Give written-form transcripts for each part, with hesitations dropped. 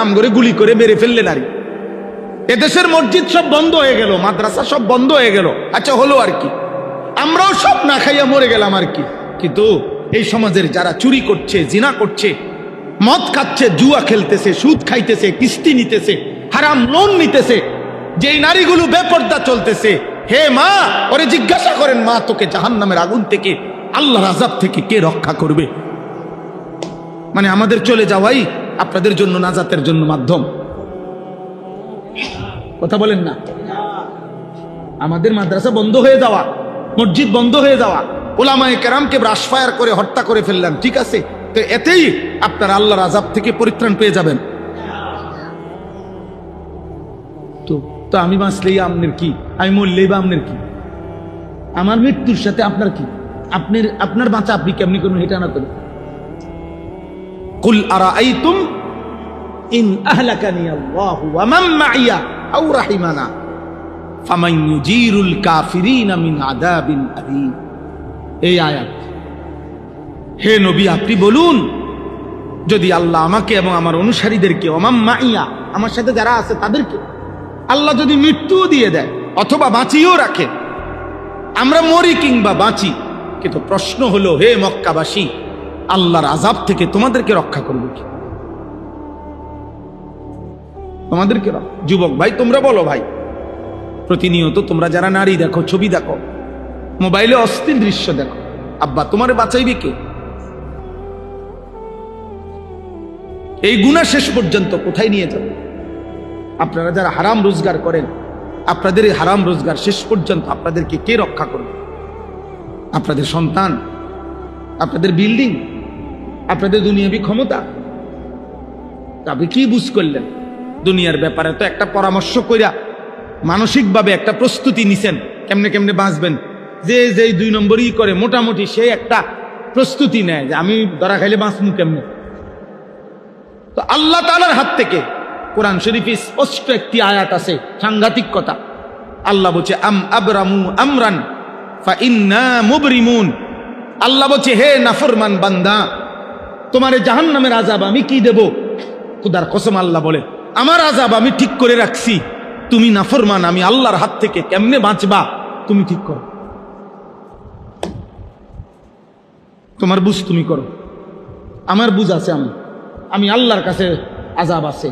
ধারাম করে গুলি করে মেরে ফেললেন। আর এদেশের মসজিদ সব বন্ধ হয়ে গেল, মাদ্রাসা সব বন্ধ হয়ে গেল। আচ্ছা হলো আর কি, আমরাও সব না খাইয়া মরে গেলাম আর কি। কিন্তু এই সমাজের যারা চুরি করছে, জিনা করছে, মদ খাচ্ছে, জুয়া খেলতেছে, সুদ খাইতেছে, কিস্তি নিতেছে, হারাম লোন নিতেছে, যেই নারীগুলো বেপর্দা চলতেছে, হে মা ওরে জিজ্ঞাসা করেন, মা তোকে জাহান্নামের আগুন থেকে, আল্লাহর আযাব থেকে কে রক্ষা করবে? মানে আমাদের চলে যাওয়াই আপনাদের জন্য নাজাতের জন্য মাধ্যম। কথা বলেন না? আমাদের মাদ্রাসা বন্ধ হয়ে যাওয়া, মসজিদ বন্ধ হয়ে যাওয়া, উলামায়ে কেরামকে ব্রাশ ফায়ার করে হত্যা করে ফেললেন, ঠিক আছে, তো এতেই আপনারা আল্লাহর আযাব থেকে পরিত্রাণ পেয়ে যাবেন। তো আমি বাঁচলেই আপনার কি, আমি মরলেই বা আপনার কি? আমার মৃত্যুর সাথে আপনার কি? আপনার বাঁচা আপনি কেমনি করুন এটা না করেন। কুল আরাআইতুম ইন আহলাকানি আল্লাহু ওয়া মান মাইয়া আও রাহিমানা ফামান ইউজিরুল কাফিরিনা মিন আযাবিন আলীম। এই আয়াত, হে নবী আপনি বলুন, যদি আল্লাহ আমাকে এবং আমার অনুসারীদেরকে, ওমান মাইয়া আমার সাথে যারা আছে তাদেরকে আল্লাহ যদি মৃত্যু দিয়ে দেয় অথবা বাঁচিয়েও রাখে, আমরা মরি কিংবা বাঁচি, কিন্তু প্রশ্ন হলো হে মক্কাবাসী, আল্লাহর আযাব থেকে তোমাদেরকে রক্ষা করবে কি? তোমাদেরকে যুবক ভাই তোমরা বলো ভাই, প্রতিনিয়ত তোমরা যারা নারী দেখো, ছবি দেখো, মোবাইলে অস্থির দৃশ্য দেখো, আব্বা তোমারে বাঁচাইবে কে? এই গুনাহ শেষ পর্যন্ত কোথায় নিয়ে যাবে? আপনারা যারা হারাম রোজগার করেন, আপনাদের এই হারাম রোজগার শেষ পর্যন্ত আপনাদেরকে কে রক্ষা করবে? আপনাদের সন্তান, আপনাদের বিল্ডিং, আপনাদের দুনিয়াবি ক্ষমতা? আপনি কি বুঝ করলেন দুনিয়ার ব্যাপারে? তো একটা পরামর্শ কইরা মানসিকভাবে একটা প্রস্তুতি নিছেন কেমনে কেমনে বাঁচবেন। যে 2 নম্বরই করে মোটামুটি সে একটা প্রস্তুতি নেয় যে আমি ধরা খাইলে বাঁচমু কেমনে। তো আল্লাহ তাআলার হাত থেকে কোরআন শরীফে স্পষ্ট একটি আয়াত আছে, সাংঘাতিক কথা। আল্লাহ বলছে আম আবরামু আমরান ফা ইন্না মুবরিমুন। আল্লাহ বলছে হে নাফরমান বান্দা, তোমারে জাহান্নামের আযাব আমি কি দেব? খোদার কসম আল্লাহ বলে আমার আযাব আমি ঠিক করে রাখছি, তুমি নাফরমান, আমি আল্লাহর হাত থেকে কেমনে বাঁচবা তুমি ঠিক করো, তোমার বুঝ তুমি করো, আমার বুঝ আছে, আমি আল্লাহর কাছে আযাব আছে,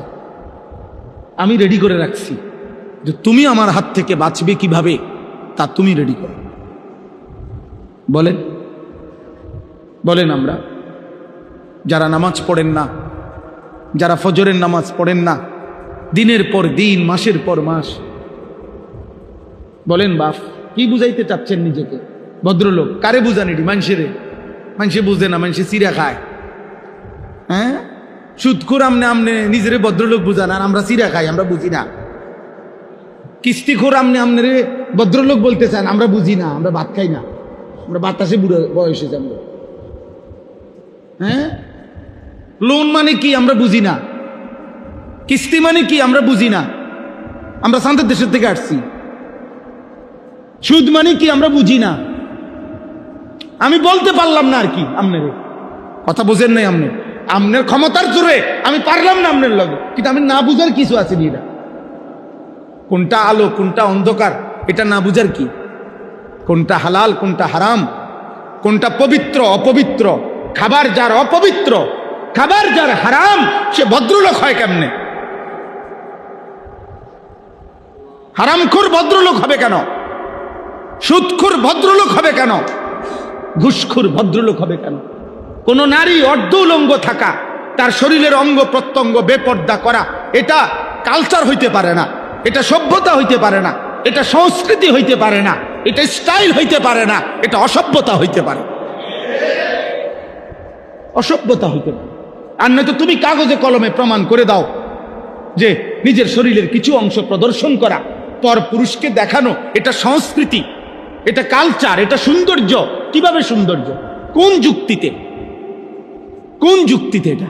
আমি রেডি করে রাখছি, যে তুমি আমার হাত থেকে বাঁচবে কিভাবে তা তুমি রেডি করো। বলেন বলেন আমরা যারা নামাজ পড়েন না, যারা ফজরের নামাজ পড়েন না, দিনের পর দিন, মাসের পর মাস, বলেন বাপ কি বুঝাইতে চাচ্ছেন নিজেকে? ভদ্রলোক কারে বুঝান? এটি মানুষেরে, মানুষে বুঝে না, মানুষে চিরা খায়। হ্যাঁ, সুদখোর আমনে নিজেরে ভদ্রলোক বুঝান, আর আমরা চিরা খাই, আমরা বুঝি না। কিস্তিখোর আমনে ভদ্রলোক বলতে চান, আমরা বুঝি না, আমরা ভাত খাই না, আমরা বাতাসে বুড়ো বয়সে যাব। হ্যাঁ, লোন মানে কি আমরা বুঝি না, কিস্তি মানে কি আমরা বুঝি না, আমরা শান্তির দেশের থেকে আসছি। সুদ মানে কি আমরা বুঝি না, আমি বলতে পারলাম না আর কি। আপনার কথা বোঝেন নাই, আপনার ক্ষমতার জোরে আমি পারলাম না আপনার লগে, কিন্তু আমি না বুঝার কিছু আছে নি? কোনটা আলো কোনটা অন্ধকার এটা না বুঝার কি? কোনটা হালাল কোনটা হারাম, কোনটা পবিত্র অপবিত্র, খাবার যার অপবিত্র, খাবার যার হারাম, সে ভদ্রলোক হয় কেমনে? হারামখোর ভদ্রলোক হবে কেন? সুদখোর ভদ্রলোক হবে কেন? ঘুষখোর ভদ্রলোক হবে কেন? কোন নারী অর্ধ উলঙ্গ থাকা, তার শরীরের অঙ্গ প্রত্যঙ্গ বেপর্দা করা, এটা কালচার হইতে পারে না, এটা সভ্যতা হইতে পারে না, এটা সংস্কৃতি হইতে পারে না, এটা স্টাইল হইতে পারে না, এটা অসভ্যতা হইতে পারে, অসভ্যতা হইতে পারে। আর নয়তো তুমি কাগজে কলমে প্রমাণ করে দাও যে নিজের শরীরের কিছু অংশ প্রদর্শন করা, পর পুরুষকে দেখানো, এটা সংস্কৃতি, এটা কালচার, এটা সৌন্দর্য। কিভাবে সৌন্দর্য? কোন যুক্তিতে? কোন যুক্তিতে? এটা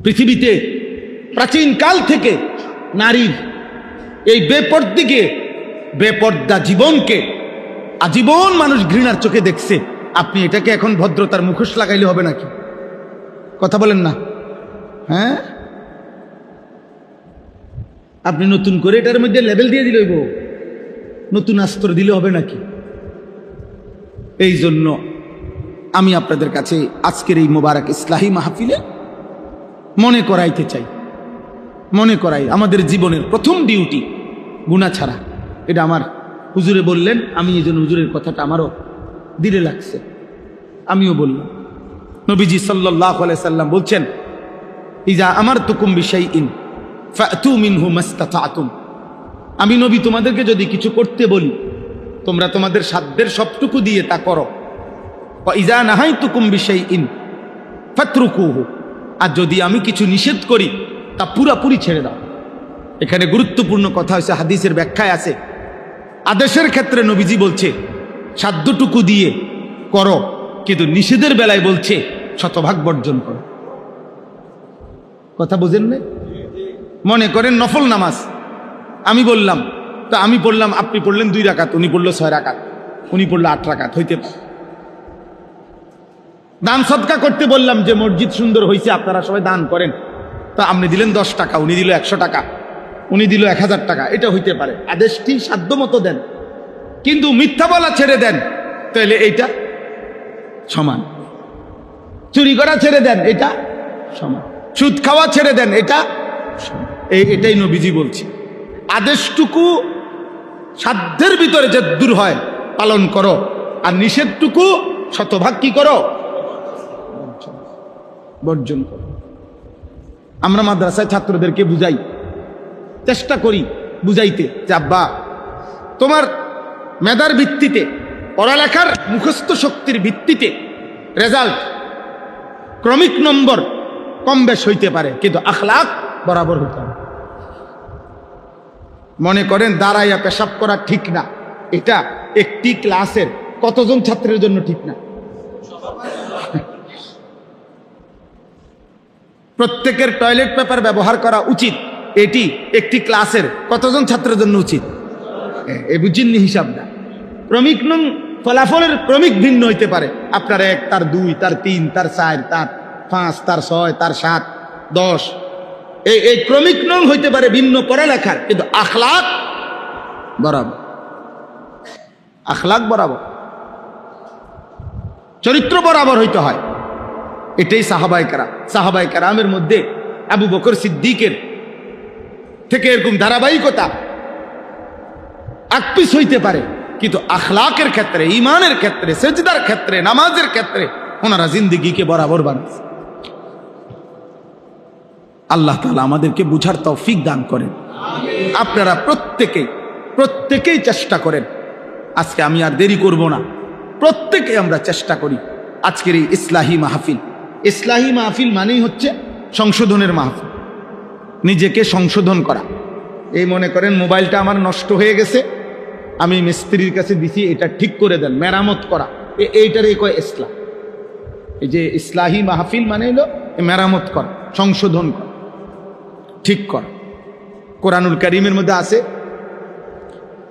পৃথিবীতে প্রাচীন কাল থেকে নারীর এই বেপর্দা জীবনকে আজীবন মানুষ ঘৃণার চোখে দেখছে। আপনি এটাকে এখন ভদ্রতার মুখোশ লাগাইলে হবে নাকি? কথা বলেন না? হ্যাঁ, আপনি নতুন করে এটার মধ্যে লেভেল দিয়ে দিলে হইব, নতুন অস্ত্র দিলে হবে নাকি? এই জন্য আমি আপনাদের কাছে আজকের এই মোবারক ইসলাহি মাহফিলে মনে করাইতে চাই, মনে করাই আমাদের জীবনের প্রথম ডিউটি গুনাহ ছাড়া। এটা আমার হুজুরে বললেন, আমি এই জন্য হুজুরের কথাটা আমারও দিলে লাগছে, আমিও বললাম। নবীজি সাল্লাল্লাহু আলাইহি সাল্লাম বলছেন, ইজা আমারতুকুম বিশাইইন ফাতু মিনহু মাসতাতাতুম। আমি নবী তোমাদেরকে যদি কিছু করতে বলি, তোমরা তোমাদের সাধ্যের সবটুকু দিয়ে তা করো। ওয়া ইজা নাহাইতুকুম বিশাইইন ফাতরুকুহু। আর যদি আমি কিছু নিষেধ করি তা পুরাপুরি ছেড়ে দাও। এখানে গুরুত্বপূর্ণ কথা হচ্ছে, হাদিসের ব্যাখ্যায় আছে, আদেশের ক্ষেত্রে নবীজি বলছে সাধ্যটুকু দিয়ে করো, কিন্তু নিষেধের বেলায় বলছে শতভাগ বর্জন করো। কথা বুঝেন না? মনে করেন নফল নামাজ আমি বললাম, তা আমি পড়লাম, আপনি পড়লেন 2 রাকাত, উনি পড়লো 6 রাকাত, উনি পড়লো 8 রাকাত, হইতে পারে। দান সদকা করতে বললাম যে মসজিদ সুন্দর হয়েছে, আপনারা সবাই দান করেন, তা আপনি দিলেন 10 টাকা, উনি দিল 100 টাকা, উনি দিল 1000 টাকা, এটা হইতে পারে। আদেশটি সাধ্য মতো দেন, কিন্তু মিথ্যা বলা ছেড়ে দেন, তাহলে এইটা সমান। চুরি করা ছেড়ে দেন, এটা সমান। সুদ খাওয়া ছেড়ে দেন, এটা সমান। এটাই নবীজি বলছে, আদেশটুকু সাধ্যের ভিতরে যে দূর হয় পালন করো, আর নিষেধটুকু শতভাগ কি করো, বর্জন করো। আমরা মাদ্রাসায় ছাত্রদেরকে বুঝাই, চেষ্টা করি বুঝাইতে যে আব্বা, তোমার মেধার ভিত্তিতে, পড়ালেখার মুখস্থ শক্তির ভিত্তিতে রেজাল্ট, ক্রমিক নম্বর কম বেশ হইতে পারে, কিন্তু আখলাক বরাবর হইতে হবে। মনে করেন দাঁড়াইয়া পেশাব করা ঠিক না, এটা একটি ক্লাসের কতজন ছাত্রের জন্য ঠিক না? প্রত্যেকের টয়লেট পেপার ব্যবহার করা উচিত, এটি একটি ক্লাসের কতজন ছাত্রের জন্য উচিত? এ বুঝিনি হিসাব না। ক্রমিক নং ফলাফলের ক্রমিক ভিন্ন হইতে পারে, আপনার 1, তার 2, তার 3, তার 4, তার 5, তার 6, তার 7, 10, এই ক্রমিক নং হইতে পারে ভিন্ন পড়ালেখার, কিন্তু আখলাক বরাবর, আখলাক বরাবর, চরিত্র বরাবর হইতে হয়। এটাই সাহাবায়ে কেরামের মধ্যে আবু বকর সিদ্দিকের থেকে এরকম ধারাবাহিকতা আকপিস হইতে পারে, কিন্তু আখলাকের ক্ষেত্রে, ইমানের ক্ষেত্রে, সেজদার ক্ষেত্রে, নামাজের ক্ষেত্রে ওনারা জিন্দেগিকে বরাবর বানাচ্ছে। আল্লাহ তাআলা আমাদেরকে বুঝার তৌফিক দান করেন। আপনারা প্রত্যেকেই চেষ্টা করেন। আজকে আমি আর দেরি করব না, প্রত্যেকে আমরা চেষ্টা করি আজকের এই ইসলাহি মাহফিল মানেই হচ্ছে সংশোধনের মাহফিল, নিজেকে সংশোধন করা। এই মনে করেন মোবাইলটা আমার নষ্ট হয়ে গেছে, আমি মিস্ত্রির কাছে দিছি, এটা ঠিক করে দেন, মেরামত করা, এইটারই কয় ইসলাম। এই যে ইসলাহি মাহফিল মানে হলো মেরামত করা, সংশোধন করা, ঠিক করা। কোরআনুল কারীমের মধ্যে আছে,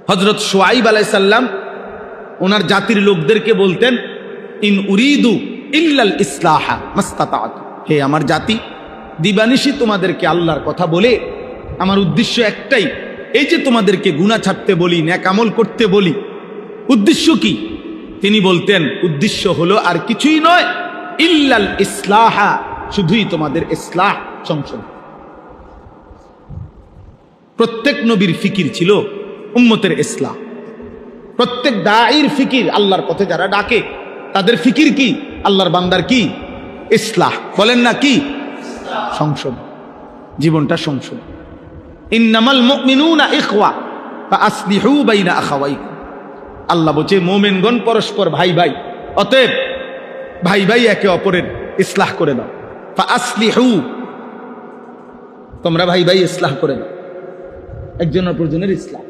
হযরত শুআইব আলাইহিস সালাম ওনার জাতির লোকদেরকে বলতেন, ইন উরিদু ইল্লাল ইসলাহা মাস্তাতাতু। হে আমার জাতি, দিবানিশি তোমাদেরকে আল্লাহর কথা বলে আমার উদ্দেশ্য একটাই, এই যে তোমাদেরকে গুনাহ ছাড়তে বলি, নেক আমল করতে বলি, উদ্দেশ্য কি? তিনি বলতেন উদ্দেশ্য হলো আর কিছুই নয়, ইল্লাল ইসলাহা, শুধুই তোমাদের ইসলাহ, সংশোধন। প্রত্যেক নবীর ফিকির ছিল উম্মতের ইসলাহ, প্রত্যেক দাঈর ফিকির, আল্লাহর পথে যারা ডাকে তাদের ফিকির কি? আল্লাহর বান্দার কি? ইসলাহ। বলেন না কি? সংশোধন, জীবনটা সংশোধন। ইন্নামাল মুমিনুনা ইখওয়া ফাআসলিহু বাইনা আখাওয়াইকুম। আল্লাহ বলছে মুমিনগণ পরস্পর ভাই ভাই, অতএব ভাই ভাই একে অপরের ইসলাহ করে দাও। ফাআসলিহু, তোমরা ভাই ভাই ইসলাহ করে দাও, একজন অপরজনের ইসলাহ।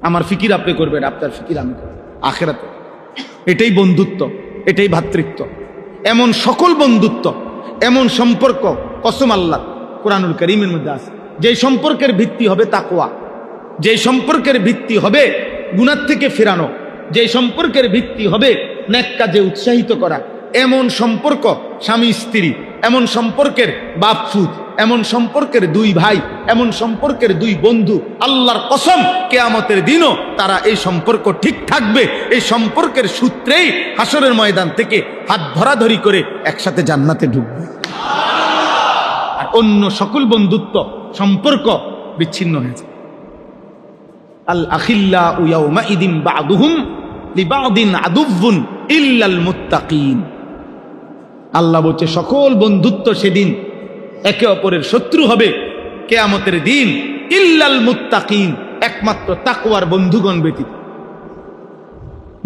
আমার ফিকির আপনি করবেন, আপনার ফিকির আমি করব আখিরাতে। এটাই বন্ধুত্ব, এটাই ভ্রাতৃত্ব। এমন সকল বন্ধুত্ব, এমন সম্পর্ক কসম আল্লাহ কোরআনুল কারীমের মধ্যে আছে, যে সম্পর্কের ভিত্তি হবে তাকওয়া, যে সম্পর্কের ভিত্তি হবে গুনাহ থেকে ফেরানো, যে সম্পর্কের ভিত্তি হবে নেক কাজে উৎসাহিত করা। এমন সম্পর্ক স্বামী স্ত্রী, এমন সম্পর্কের বাপফুত, এমন সম্পর্কের দুই ভাই, এমন সম্পর্কের দুই বন্ধু, আল্লাহর কসম কিয়ামতের দিনও তারা এই সম্পর্ক ঠিক থাকবে। এই সম্পর্কের সূত্রেই হাসরের ময়দান থেকে হাত ধরাধরি করে একসাথে জান্নাতে ঢুকবে। আর অন্য সকল বন্ধুত্ব সম্পর্ক বিচ্ছিন্ন হয়েছে। আল আখিল্লাউ ইয়াউমাইদিন বা'দুহুম লিবা'দিন আদুউন ইল্লাল মুত্তাকিন। আল্লাহ বলছে সকল বন্ধুত্ব সেদিন একে অপরের শত্রু হবে কিয়ামতের দিন, ইল্লাল মুত্তাকিন, একমাত্র তাকওয়ার বন্ধুগণ ব্যতীত।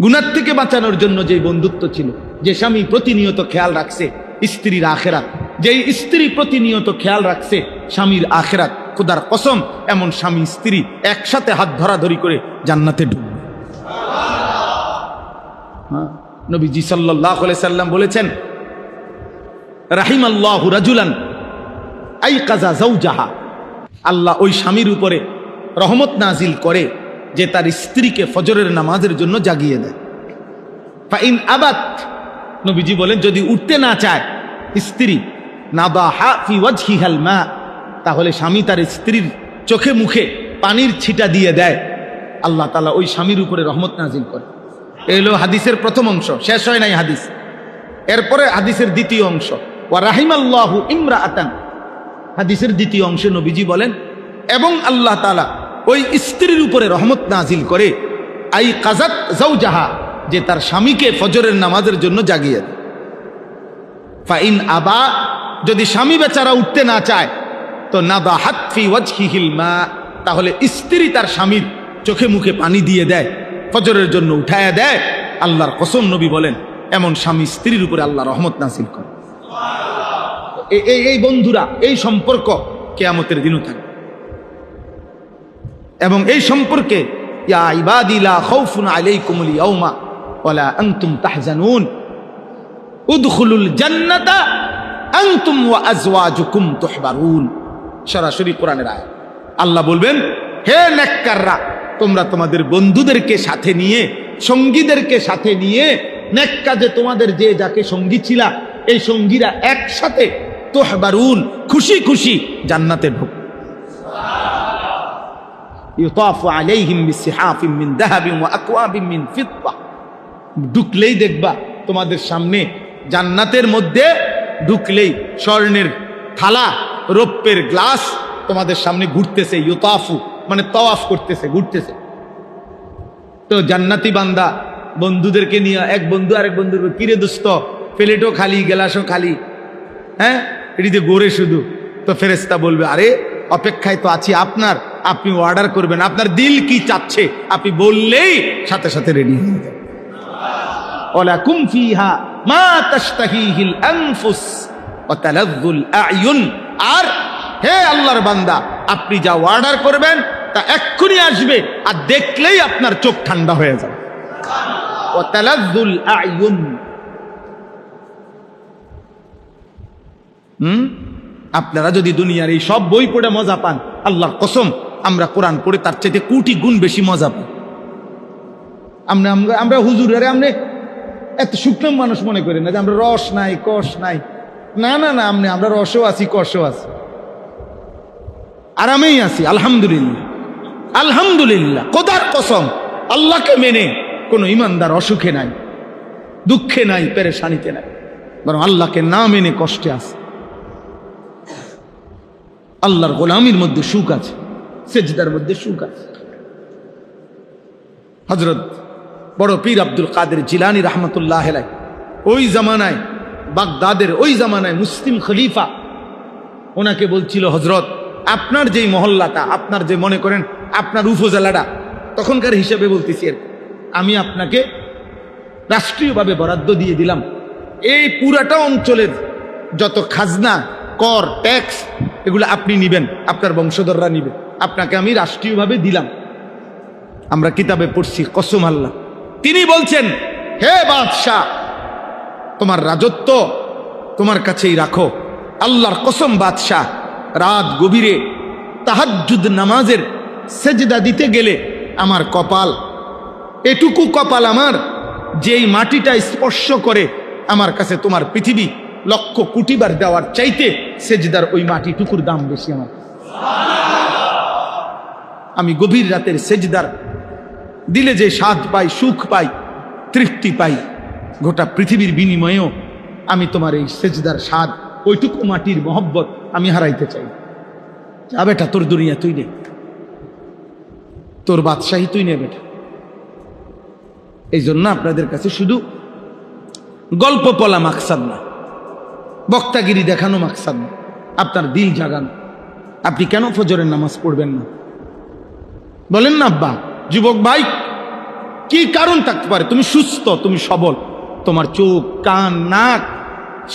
গুনাহ থেকে বাঁচানোর জন্য যে বন্ধুত্ব ছিল, যে স্বামী প্রতিনিয়ত খেয়াল রাখছে স্ত্রীর আখিরাত, যেই স্ত্রী প্রতিনিয়ত খেয়াল রাখছে স্বামীর আখিরাত, খোদার কসম এমন স্বামী স্ত্রী একসাথে হাত ধরাধরি করে জান্নাতে ঢুকবে। নবীজি সাল্লাল্লাহু আলাইহি সাল্লাম বলেছেন, রাহিমাল্লাহু রাজুলান আইকাযা যাওজাহা, আল্লাহ ওই স্বামীর উপরে রহমত নাজিল করে যে তার স্ত্রীকে ফজরের নামাজের জন্য জাগিয়ে দেয়। ফাইন আবাত, নবীজি বলেন যদি উঠতে না চায় স্ত্রী, নাদাহা ফি ওয়াজহিহাল মা, তাহলে স্বামী তার স্ত্রীর চোখে মুখে পানির ছিটা দিয়ে দেয়, আল্লাহ তাআলা ওই স্বামীর উপরে রহমত নাজিল করে। এই হলো হাদিসের প্রথম অংশ, শেষ হয় নাই হাদিস। এরপরে হাদিসের দ্বিতীয় অংশ, ওয়া রাহিমাল্লাহু ইমরাআতান, হাদিসের দ্বিতীয় অংশে নবীজি বলেন এবং আল্লাহ তাআলা ওই স্ত্রীর উপরে রহমত নাজিল করে আই কাজাত যাওজাহা, যে তার স্বামীকে ফজরের নামাজের জন্য জাগিয়ে দেয়। ফাইন আবা, যদি স্বামী বেচারা উঠতে না চায় তো নাদাহাত ফি ওয়াজহিহিল মা, তাহলে স্ত্রী তার স্বামীর চোখে মুখে পানি দিয়ে দেয়, ফজরের জন্য উঠায়া দেয়। আল্লাহর কসম নবী বলেন এমন স্বামী স্ত্রীর উপরে আল্লাহ রহমত নাজিল করে। এই বন্ধুরা, এই সম্পর্ক কিয়ামতের দিনও থাকবে। এবং এই সম্পর্কে ইয়া ইবাদি লা খাউফুন আলাইকুমুল ইয়াউমা ওয়ালা আনতুম তাহজানুন উদখুলুল জান্নাতা আনতুম ওয়া আজওয়াজুকুম তুহবারুন, সরাসরি কোরআনের আয়াত। আল্লাহ বলবেন, হে নেককাররা, তোমরা তোমাদের বন্ধুদেরকে সাথে নিয়ে, সঙ্গীদেরকে সাথে নিয়ে, নেক কাজে তোমাদের যে যাকে সঙ্গী ছিলা এই সঙ্গীরা একসাথে তুহবারুন, খুশি খুশি জান্নাতে ঢুক। ইউতাফু আলাইহিম বিসিহাফিম মিন যাহাবিন ওয়া আকওয়াবিন মিন ফিদ্দা, ঢুকলেই দেখবা তোমাদের সামনে জান্নাতের মধ্যে ঢুকলেই স্বর্ণের থালা, রৌপ্যের গ্লাস তোমাদের সামনে ঘুরতেছে। ইউতাফু মানে তাওয়াফ করতেছে, ঘুরতেছে। তো জান্নাতি বান্দা বন্ধুদেরকে নিয়ে, এক বন্ধু আরেক বন্ধুর, কিরে দোস্ত প্লেটও খালি গ্লাসও খালি, হ্যাঁ এটিতে গোরে শুধু। তো ফেরেশতা বলবে, আরে অপেক্ষায় তো আছি আপনার, আপনি অর্ডার করবেন, আপনার দিল কি চাচ্ছে আপনি বললেই সাথে সাথে রেডি হয়ে যাবে। ওয়ালাকুম ফিহা মা তাশতাহিহিল আনফুস ওয়া তালাযযুল আ'য়ুন, আর হে আল্লাহর বান্দা আপনি যা অর্ডার করবেন তা এক্ষুনি আসবে, আর দেখলেই আপনার চোখ ঠান্ডা হয়ে যাবে। ওয়া তালাযযুল আ'য়ুন, আপনারা যদি দুনিয়ার এই সব বই পড়ে মজা পান, আল্লাহর কসম আমরা কোরআন পড়ে তার চাইতে কোটি গুণ বেশি মজা পাই। আমরা হুজুরের আমনে এত শুকনো মানুষ মনে করি না যে আমরা রস নাই কষ নাই, না না না, আমরা রসও আছি কষও আছি, আরামেই আছি, আলহামদুলিল্লাহ আলহামদুলিল্লাহ। খোদার কসম আল্লাহকে মেনে কোনো ইমানদার অসুখে নাই, দুঃখে নাই, পেরেশানিতে নাই, বরং আল্লাহকে না মেনে কষ্টে আছে। আল্লাহর গোলামির মধ্যে সুখ আছে, সেজদার মধ্যে সুখ আছে। হযরত বড় পীর আব্দুল কাদের জিলানী রাহমাতুল্লাহ আলাইহি ওই জামানায়, বাগদাদের ওই জামানায় মুসলিম খলিফা ওনাকে বলছিল, হযরত আপনার যেই মহল্লাটা, আপনার যে মনে করেন আপনার উপজেলাটা, তখনকার হিসাবে বলতেছি, আমি আপনাকে রাষ্ট্রীয়ভাবে বরাদ্দ দিয়ে দিলাম, এই পুরাটা অঞ্চলের যত খাজনা, কর, ট্যাক্স এগুলো আপনি নিবেন, আপনার বংশধররা নিবে, আপনাকে আমি রাষ্ট্রীয়ভাবে দিলাম। আমরা কিতাবে পড়ছি, কসম আল্লাহ। তিনি বলছেন, হে বাদশাহ, তোমার রাজত্ব তোমার কাছেই রাখো। আল্লাহর কসম বাদশাহ, রাত গভীরে তাহাজ্জুদ নামাজের সেজদা দিতে গেলে আমার কপাল, এটুকু কপাল আমার, যেই মাটিটা স্পর্শ করে আমার কাছে তোমার পৃথিবী লক্ষ কোটিবার দেওয়ার চাইতে সেজদার ওই মাটিটুকুর দাম বেশি আমার। আমি গভীর রাতের সেজদার দিলে যে স্বাদ পাই, সুখ পাই, তৃপ্তি পাই, গোটা পৃথিবীর বিনিময়েও আমি তোমার এই সেজদার স্বাদ, ওইটুকু মাটির মহব্বত আমি হারাইতে চাই। যা বেটা, তোর দুনিয়া তুই নে, তোর বাদশাহী তুই নে বেটা। এই জন্য আপনাদের কাছে শুধু গল্প বলা মাকসাদ না, বক্তাগিরি দেখানো মাকসাদ না, আপনার দিল জাগানো। আপনি কেন ফজরের নামাজ পড়বেন না বলেন না আব্বা? যুবক ভাই, কি কারণ থাকতে পারে? তুমি সুস্থ, তুমি সবল, তোমার চোখ, কান, নাক,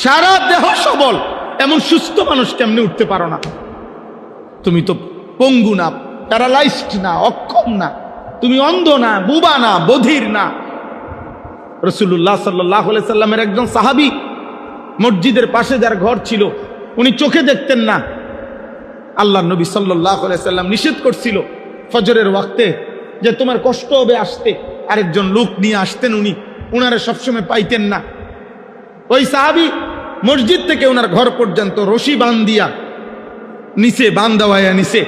সারা দেহ সবল, এমন সুস্থ মানুষ কেমনে উঠতে পারো না? তুমি তো পঙ্গু না, প্যারালাইজড না, অক্ষম না, তুমি অন্ধ না, বুবা না, বধির না। রাসূলুল্লাহ সাল্লাল্লাহু আলাইহি সাল্লামের একজন সাহাবী, মসজিদের পাশে যার ঘর ছিল, উনি চোখে দেখতেন না। আল্লাহর নবী সাল্লাল্লাহু আলাইহি সাল্লাম নিষেধ করছিল ফজরের ওয়াক্তে যে তোমার কষ্ট হবে আসতে। আরেকজন লোক নিয়ে আসতেন, উনারা সবসময় পাইতেন না। ওই সাহাবী মসজিদ থেকে ওনার ঘর পর্যন্ত রশি বান্ধিয়া নিচে, বান্ধাওয়ায়া নিচে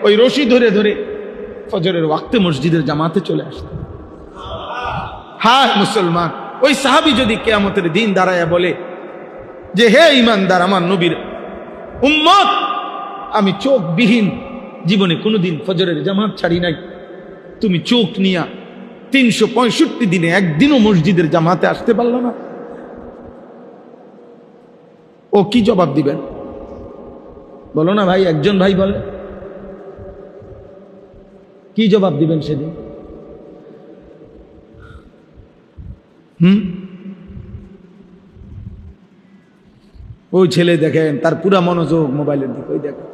ওই রশি ধরে ধরে ফজরের ওয়াক্তে মসজিদের জামাতে চলে আসতেন। হ্যাঁ মুসলমান, ওই সাহাবী যদি কিয়ামতের দিন দাঁড়ায়া বলে যে হে ঈমানদার, আমার নবীর উম্মত, আমি চোখবিহীন জীবনে কোনোদিন ফজরের জামাত ছাড়ি নাই, তুমি চোখ নিয়া 365 দিনে একদিনও মসজিদের জামাতে আসতে পারল না, ও কি জবাব দিবেন? বলো না ভাই, একজন ভাই বলে, কি জবাব দিবেন সেদিন? ওই ছেলে দেখেন, তার পুরা মনোযোগ মোবাইলের দিকে, ওই দেখেন,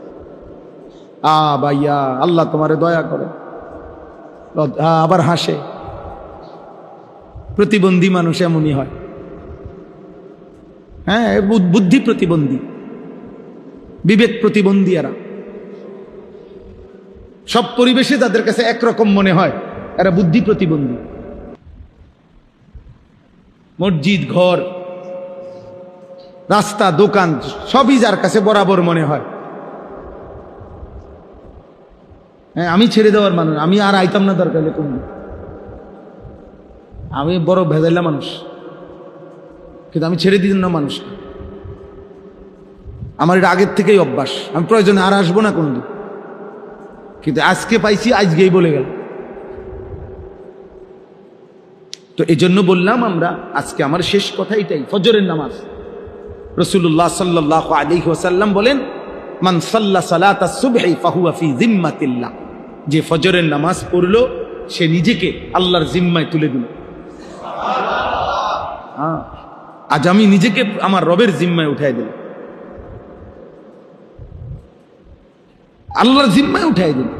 ভাইয়া আল্লাহ তোমারে দয়া করে, আবার হাসে। প্রতিবন্ধী মানুষ এমনই হয়। হ্যাঁ, বুদ্ধি প্রতিবন্ধী, বিবেক প্রতিবন্ধী। এরা সব পরিবেশে তাদের কাছে একরকম মনে হয়, এরা বুদ্ধি প্রতিবন্ধী। মসজিদ, ঘর, রাস্তা, দোকান সবই যার কাছে বরাবর মনে হয়। হ্যাঁ, আমি ছেড়ে দেওয়ার মানুষ, আমি আর আইতাম না দরকার হলে কোন, আমি বড় ভেজাইলা মানুষ, কিন্তু আমি ছেড়ে দিতাম না মানুষকে। আমার এটা আগের থেকেই অভ্যাস, আমি প্রয়োজনে আর আসবো না কোনোদিন, কিন্তু আজকে পাইছি, আজকেই বলে গেল। তো এই জন্য বললাম, আমরা আজকে আমার শেষ কথা এটাই, ফজরের নামাজ। রাসূলুল্লাহ সাল্লাল্লাহু আলাইহি ওয়াসাল্লাম বলেন, মান সাল্লা সালাতাস সুবহি ফাহুয়া ফি জিম্মাতিল্লাহ, যে ফজরের নামাজ পড়লো সে নিজেকে আল্লাহর জিম্মায় তুলে দিল। আজ আমি নিজেকে আমার রবের জিম্মায় উঠাই দিলাম, আল্লাহর জিম্মায় উঠাই দিল,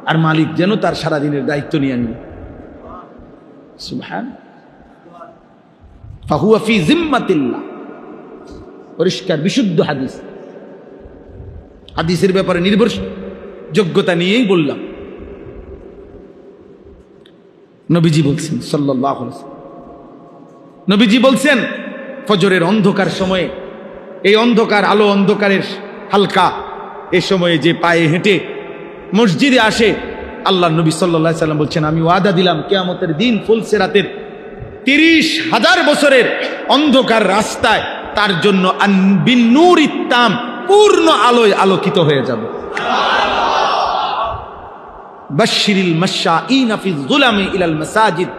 আর মালিক যেন তার সারাদিনের দায়িত্ব নিয়ে নিল। সুবহান, ফাহুয়া ফি জিম্মাতিল্লাহ, পরিষ্কার বিশুদ্ধ হাদিস। হাদিসের ব্যাপারে নির্ভরযোগ্যতা নিয়েই বললাম। নবীজি বলছেন সাল্লাল্লাহু আলাইহি ওয়াসাল্লাম, নবীজি বলছেন ফজরের অন্ধকার সময়ে, এই অন্ধকার, আলো অন্ধকারের হালকা এ সময়ে যে পায়ে হেঁটে মসজিদে আসে, আল্লাহ নবী সাল্লাল্লাহু আলাইহি ওয়াসাল্লাম বলছেন, আমি ওয়াদা দিলাম কিয়ামতের দিন ফুলসিরাতের 30,000 বছরের অন্ধকার রাস্তায় তার জন্য বিন-নূরিত তাম, পূর্ণ আলোয় আলোকিত হয়ে যাবে। বাশশিরিল মাশশাঈনা ফি যুলামি ইলাল মাসাজিদ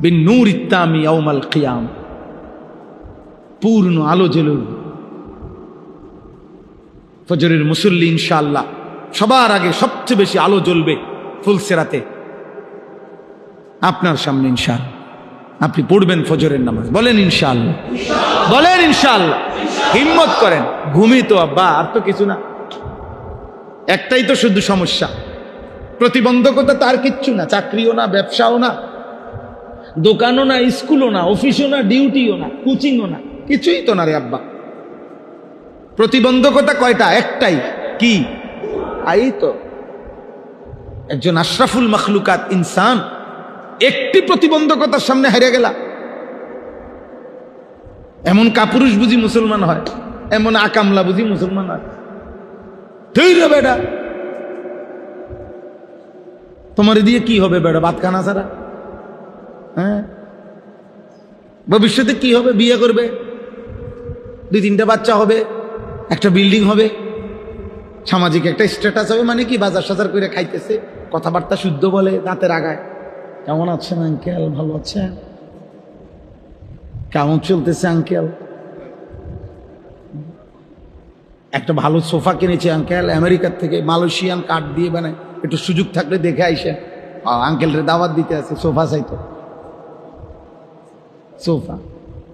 বিন-নূরিত তাম ইয়াউমাল কিয়াম, পূর্ণ আলো জ্বলে উঠবে। ফজরের মুসল্লি ইনশাআল্লাহ সবার আগে সবচেয়ে বেশি আলো জ্বলবে ফুলসিরাতে আপনার সামনে। ইনশাআল্লাহ আপনি পড়বেন ফজরের নামাজ, বলেন ইনশাআল্লাহ, বলেন ইনশাআল্লাহ, হিম্মত করেন। ঘুমি তো আব্বা, আর তো কিছু না, একটাই তো শুধু সমস্যা, প্রতিবন্ধকতা তার কিচ্ছু না, চাকরিও না, ব্যবসাও না, দোকানও না, স্কুলও না, অফিসও না, ডিউটিও না, কোচিংও না, কিছুই তো না রে আব্বা। প্রতিবন্ধকতা কয়টা? একটাই, কি? এই তো একজন আশরাফুল মখলুকাত ইনসান একটি প্রতিবন্ধকতার সামনে হেরে গেলা, এমন কাপুরুষ বুঝি মুসলমান হয়, এমন আকামলা বুঝি মুসলমান হয়? তুই রে বেটা, তোমার দিয়ে কি হবে বেটা? ভাত খানা ছাড়া? হ্যাঁ, ভবিষ্যতে কি হবে? বিয়ে করবে, 2-3টা বাচ্চা হবে, একটা বিল্ডিং হবে, সামাজিক একটা স্ট্যাটাস হবে। মানে কি? বাজার সাজার করে খাইতেছে, কথাবার্তা শুদ্ধ বলে, দাঁতের আগায়। কেমন আছেন আঙ্কেল? ভালো আছেন? কেমন চলতেছে আঙ্কেল? একটা ভালো সোফা কিনেছে আঙ্কেল আমেরিকার থেকে, মালয়েশিয়ান কাঠ দিয়ে বানায়, একটু সুযোগ থাকলে দেখে আইসেন। আঙ্কেলরে দাওয়াত দিতে আছে, সোফা চাইতো।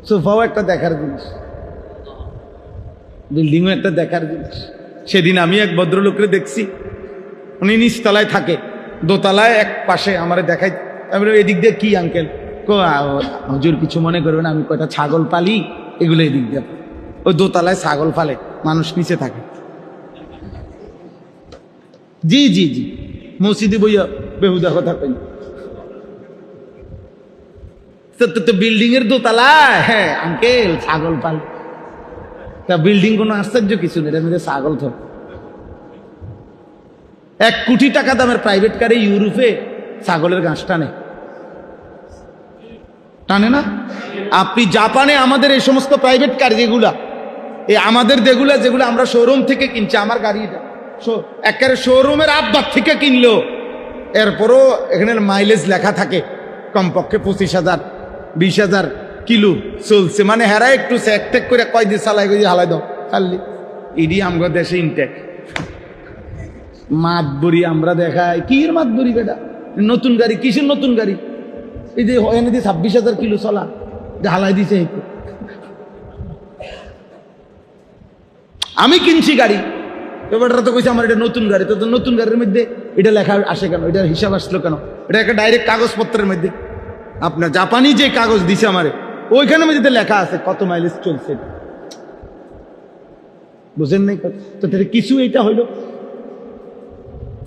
সোফাও একটা দেখার জিনিস, বিল্ডিংও একটা দেখার জিনিস। সেদিন আমি এক ভদ্রলোকরে দেখছি, উনি নিচতলায় থাকে, দোতলায় এক পাশে আমার দেখাই। আমি এদিক দিয়ে কি আঙ্কেল? হুজুর কিছু মনে করবেন, আমি কয়টা ছাগল পালি, এগুলো এদিক দিয়ে। ওই দোতলায় ছাগল পালে, মানুষ নিচে থাকে। জি জি জি, মসজিদে বইয়া বেহুদা কথা পাই। তো বিল্ডিং এর দোতলায়, হ্যাঁ আঙ্কেল ছাগল পালে। তা বিল্ডিং কোনো আশ্চর্য কিছু নেই, এর মধ্যে ছাগল তো। 1 কোটি টাকা দামের প্রাইভেট কারে ইউরোপে ছাগলের ঘাস টানে না? আপনি জাপানে আমাদের এই সমস্ত প্রাইভেট কার যেগুলা, এই আমাদের যেগুলো আমরা শোরুম থেকে কিনছি, আমার গাড়িটা একেবারে শোরুমের আব্বার থেকে কিনলো, এরপরও এখানে মাইলেজ লেখা থাকে কমপক্ষে 25,000 20,000 কিলো চলছে। মানে হেরা একটু চেক করে কয় দিয়ে চালাই গিয়ে হালাই দাও খালি। ইডি আমগো দেশে ইনটেক মাতবুরি আমরা দেখাই। কি এর মাতবুরি বেটা? নতুন গাড়ি, কিসের নতুন গাড়ি? এই যে এনে দিয়ে 26,000 কিলো চলা, হালাই দিছে। আমি কিনছি গাড়ি, এবারটা তো কইছে আমার এটা নতুন গাড়ি। তো নতুন গাড়ির মধ্যে এটা লেখা আসে কেন? এটার হিসাব আসলো কেন? এটা একটা ডাইরেক্ট কাগজপত্রের মধ্যে, আপনার জাপানি যে কাগজ দিছে আমারে, ওইখানের মধ্যে লেখা আছে কত মাইলেজ চলছে। বুঝেন নাই? তো কিছু এইটা হইল,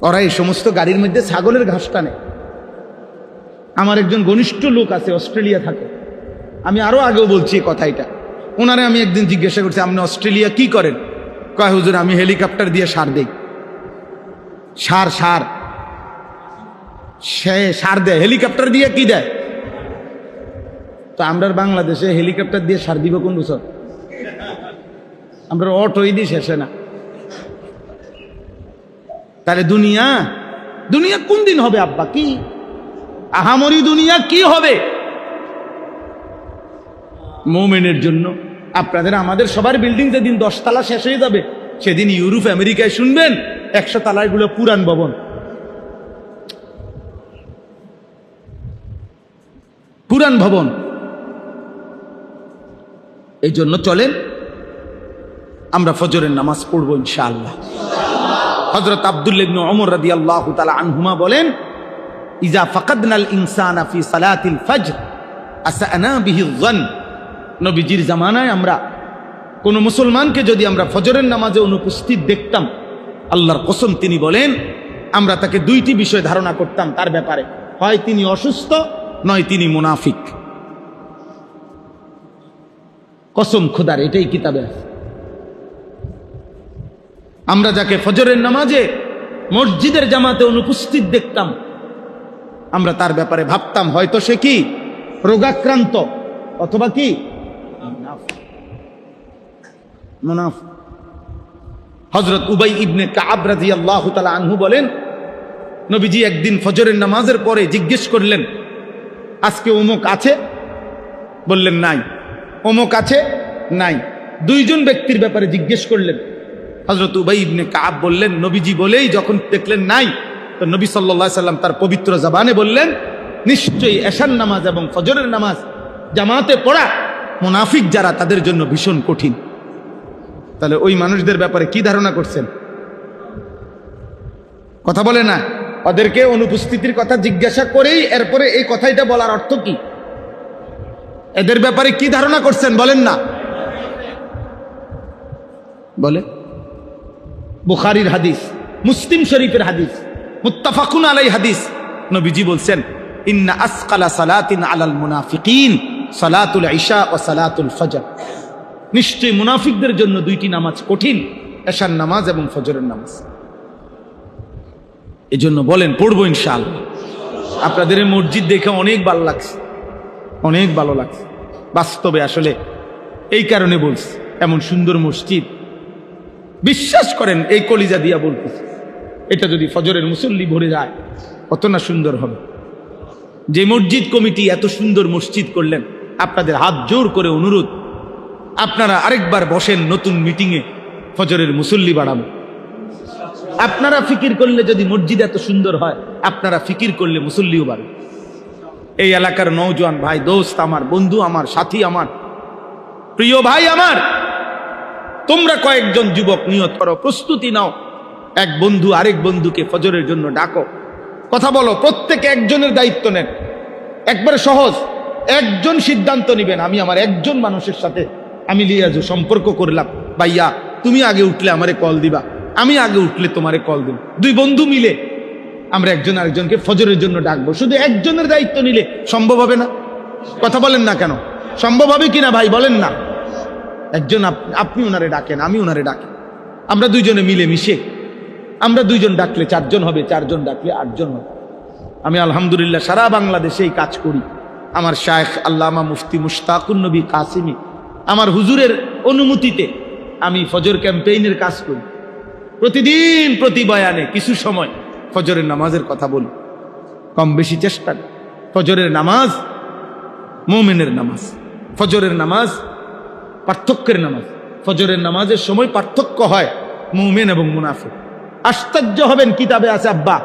ওরা এই সমস্ত গাড়ির মধ্যে ছাগলের ঘাস টানে। আমার একজন ঘনিষ্ঠ লোক আছে, অস্ট্রেলিয়া থাকে। আমি আরো আগেও বলছি এই কথা, এটা ওনারে আমি একদিন জিজ্ঞাসা করছি, আপনি অস্ট্রেলিয়া কি করেন? কয় হুজুর আমি হেলিকপ্টার দিয়ে সার দেই। সার দেয় হেলিকপ্টার দিয়ে। কি দেয়? তো আমরা বাংলাদেশে হেলিকপ্টার দিয়ে সার দিব কোন বছর? আমরা অটোই দিই শেষে না। তাহলে দুনিয়া কোন দিন হবে আব্বা? কি আহামরি দুনিয়া কি হবে মুমিনের জন্য? আপনাদের আমাদের সবার বিল্ডিং যেদিন 10 তলা শেষ হয়ে যাবে, সেদিন ইউরোপ আমেরিকায় শুনবেন 100 তলার গুলো পুরান ভবন। এই জন্য চলেন আমরা ফজরের নামাজ পড়বো ইনশাআল্লাহ। হযরত আব্দুল্লাহ ইবনে ওমর রাদিয়াল্লাহু তাআলা আনহুমা বলেন, ইজা ফাকাদনাল ইনসানা ফি সালাতিল ফজর আসানা বিহি যন। নবীজির জামানায় আমরা কোন মুসলমানকে যদি আমরা ফজরের নামাজে অনুপস্থিত দেখতাম, আল্লাহর কসম তিনি বলেন আমরা তাকে 2টি বিষয় ধারণা করতাম তার ব্যাপারে, হয় তিনি অসুস্থ, নয় তিনি মুনাফিক। কসম খোদার, এটাই কিতাবে আছে। আমরা যাকে ফজরের নামাজে মসজিদের জামাতে অনুপস্থিত দেখতাম, আমরা তার ব্যাপারে ভাবতাম হয়তো সে কি রোগাক্রান্ত, অথবা কি মুনাফিক। হযরত উবাই ইবনে কাব রাদিয়াল্লাহু তাআলা আনহু বলেন, নবীজি একদিন ফজরের নামাজের পরে জিজ্ঞেস করলেন, আজকে অমুক আছে? বললেন নাই। অমুক আছে? নাই। 2 জন ব্যক্তির ব্যাপারে জিজ্ঞেস করলেন। হযরত উবাই ইবনে কাব বললেন, নবীজি বলেই যখন দেখলেন নাই, তো নবী সাল্লাল্লাহু আলাইহি সাল্লাম তার পবিত্র জবানে বললেন, নিশ্চয়ই এশার নামাজ এবং ফজরের নামাজ জামাতে পড়া মুনাফিক যারা, তাদের জন্য ভীষণ কঠিন। তাহলে ওই মানুষদের ব্যাপারে কি ধারণা করছেন? কথা বলে না, ওদেরকে অনুপস্থিতির কথা জিজ্ঞাসা করেই এরপরে এই কথাটা বলার অর্থ কি? এদের ব্যাপারে কি ধারণা করছেন বলেন না? বলে বুখারীর হাদিস, মুসলিম শরীফের হাদিস, মুত্তাফাকুন আলাই হাদিস। নবীজি বলছেন, ইন্না আসকালা সালাতিন আলাল মুনাফিকিন সালাতুল ইশা ওয়া সালাতুল ফজর। নিশ্চয়ই মুনাফিকদের জন্য দুইটি নামাজ কঠিন, এশার নামাজ এবং ফজরের নামাজ। এজন্য বলেন পড়বো ইনশাআল্লাহ। আপনাদের এই মসজিদ দেখে অনেক ভালো লাগছে, অনেক ভালো লাগছে বাস্তবে। আসলে এই কারণে বলছি, এমন সুন্দর মসজিদ, বিশ্বাস করেন এই কলিজা দিয়া বলতেছি, এটা যদি ফজরের মুসল্লি ভরে যায় কত না সুন্দর হবে। যে মসজিদ কমিটি এত সুন্দর মসজিদ করলেন, আপনাদের হাত জোর করে অনুরোধ, আপনারা আরেকবার বসেন নতুন মিটিংয়ে, ফজরের মুসল্লি বাড়াবো। আপনারা ফিকির করলে যদি মসজিদ এত সুন্দর হয়, আপনারা ফিকির করলে মুসল্লিও বাড়বে। এই এলাকার নওজোয়ান ভাই, দোস্ত আমার, বন্ধু আমার, সাথী আমার, প্রিয় ভাই আমার, তোমরা কয়েকজন যুবক নিয়ত করো, প্রস্তুতি নাও, এক বন্ধু আরেক বন্ধুকে ফজরের জন্য ডাকো, কথা বলো, প্রত্যেকে একজনের দায়িত্ব নেন। একবারে সহজ, একজন সিদ্ধান্ত নিবেন, আমি আমার একজন মানুষের সাথে আমি লিয়াজু সম্পর্ক করলাম, ভাইয়া তুমি আগে উঠলে আমারে কল দিবা, আমি আগে উঠলে তোমারে কল দিব। দুই বন্ধু মিলে আমরা একজন আরেকজনকে ফজরের জন্য ডাকবো। শুধু একজনের দায়িত্ব নিলে সম্ভব হবে না, কথা বলেন না কেন? সম্ভব হবে কিনা ভাই বলেন না? একজন আপনি ওনারে ডাকেন, আমি ওনারে ডাকি, আমরা দুইজনে মিলে মিশে, আমরা দুইজন ডাকলে চারজন হবে, চারজন ডাকলে আটজন হবে। আমি আলহামদুলিল্লাহ সারা বাংলাদেশে এই কাজ করি। আমার শায়েখ আল্লামা মুফতি মুশতাকুন নবী কাসিমি, আমার হুজুরের অনুমতিতে আমি ফজর ক্যাম্পেইনের কাজ করি। প্রতিদিন প্রতি বয়ানে কিছু সময় ফজরের নামাজের কথা বলি, কম বেশি চেষ্টা। ফজরের নামাজ মুমিনের নামাজ, ফজরের নামাজ পার্থক্যের নামাজ। ফজরের নামাজের সময় পার্থক্য হয় মুমিন এবং মুনাফিক। আশ্চর্য হবেন, কিতাবে আছে আব্বা,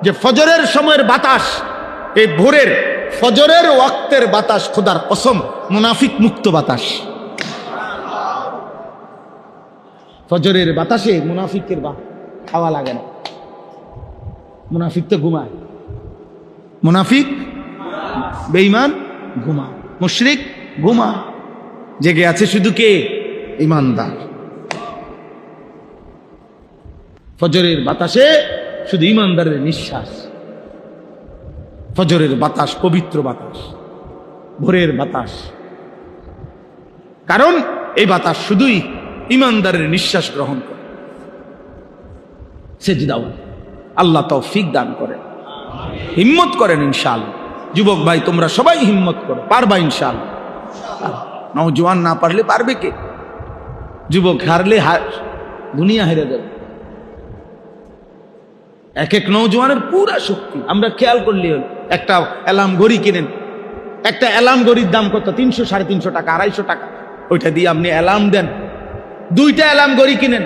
যে ফজরের সময়ের বাতাস, এই ভোরের ফজরের ওয়াক্তের বাতাস খোদার কসম মুনাফিক মুক্ত বাতাস। ফজরের বাতাসে মুনাফিকের খাওয়া লাগে না। মুনাফিক তো ঘুমায়, মুনাফিক বেঈমান ঘুমায়, মুশরিক ঘুমায়, জেগে আছে শুধু কে? ঈমানদার। ফজরের বাতাসে শুধু ঈমানদারের নিঃশ্বাস। ফজরের বাতাস পবিত্র বাতাস, ভোরের বাতাস, কারণ এই বাতাস শুধুই ঈমানদারের নিঃশ্বাস গ্রহণ করে। সেজদাও আল্লাহ তৌফিক দান করেন, হিম্মত করেন ইনশাআল্লাহ। যুবক ভাই তোমরা সবাই হিম্মত করো, পারবা ইনশাআল্লাহ। নওজোয়ান না পারলে পারবে কে? যুবক হারলে দুনিয়া হেরে যাবে। এক এক নওজোয়ানের পুরা শক্তি আমরা খেয়াল করলে হল। একটা অ্যালার্ম ঘড়ি কিনেন, একটা অ্যালার্ম ঘড়ির দাম কত? 300, 350 টাকা, 250 টাকা। ওইটা দিয়ে আপনি অ্যালার্ম দেন। দুইটা অ্যালার্ম ঘড়ি কিনেন,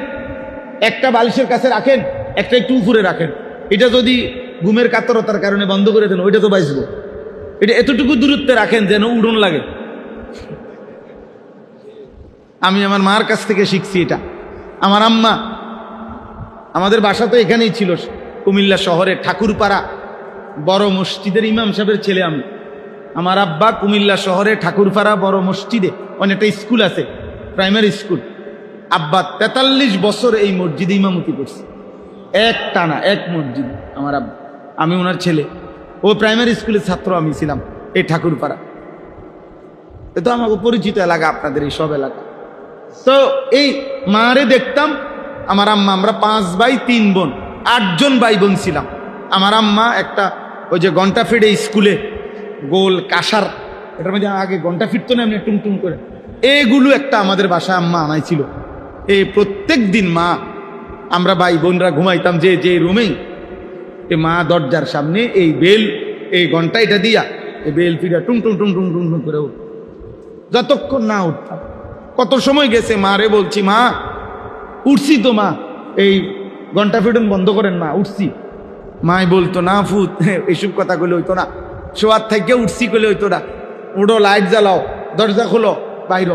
একটা বালিশের কাছে রাখেন, একটা একটু উপরে রাখেন। এটা যদি ঘুমের কাতরতার কারণে বন্ধ করে দেন, ওইটা তো বাঁচবো। এটা এতটুকু দূরত্বে রাখেন যেন উড়ন লাগে। আমি আমার মার কাছ থেকে শিখছি এটা। আমার আম্মা, আমাদের বাসা তো এখানেই ছিল, কুমিল্লা শহরে ঠাকুরপাড়া বড় মসজিদের ইমাম সাহেবের ছেলে আমি। আমার আব্বা কুমিল্লা শহরে ঠাকুরপাড়া বড় মসজিদে অনেকটা স্কুল আছে, প্রাইমারি স্কুল। আব্বা 43 বছর এই মসজিদে ইমামতি করছে, এক টানা, এক মসজিদ। আমার আব্বা, আমি ওনার ছেলে। ও প্রাইমারি স্কুলের ছাত্র, আমি ছিলাম এই ঠাকুরপাড়া। এ তো আমাকে পরিচিত এলাকা, আপনাদের এই সব এলাকা। তো এই মারে দেখতাম, আমার আম্মা, আমরা 5 ভাই 3 বোন, 8 জন ভাই বোন ছিলাম। আমার আম্মা একটা ওই যে ঘন্টা ফিটে স্কুলে গোল কাঁসার, এটার মধ্যে আগে ঘন্টা ফিরতো না এমনি টুংটুং করে, এগুলো একটা আমাদের বাসায় আম্মা আনাইছিল। এই প্রত্যেক দিন মা, আমরা ভাই বোনরা ঘুমাইতাম যে রুমেই, এ মা দরজার সামনে এই বেল, এই ঘন্টা এটা দিয়া এই বেল ফিরা টুং টুং টুং টুং টুং টুং করে উঠ, যতক্ষণ না উঠতাম। কত সময় গেছে, মা রে বলছি, মা উঠছি তো মা, এই ঘন্টা ফিটন বন্ধ করেন মা, উঠছি। মাই বলতো না ফুত, এইসব কথা কইলে হইতো না, শোয়ার থেকে উঠছি কইলে হইতো না, উঠো, লাইট জ্বালাও, দরজা খোলো, বাইর।